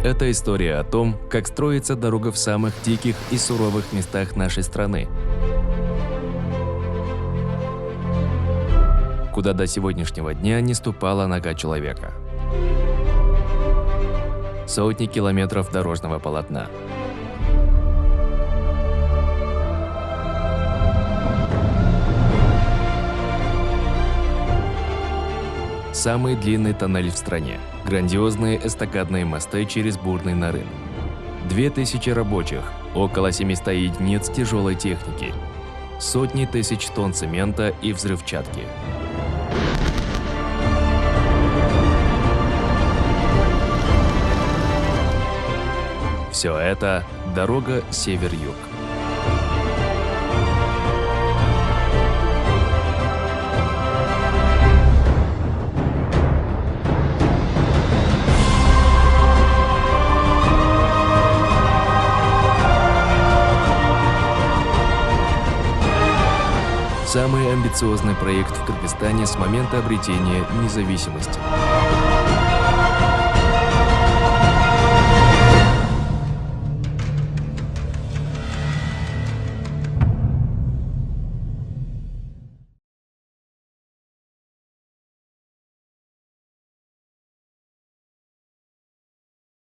Это история о том, как строится дорога в самых диких и суровых местах нашей страны, куда до сегодняшнего дня не ступала нога человека. Сотни километров дорожного полотна. Самый длинный тоннель в стране. Грандиозные эстакадные мосты через бурный Нарын. 2000 рабочих, около 700 единиц тяжелой техники, сотни тысяч тонн цемента и взрывчатки. Все это – дорога север-юг. Самый амбициозный проект в Кыргызстане с момента обретения независимости.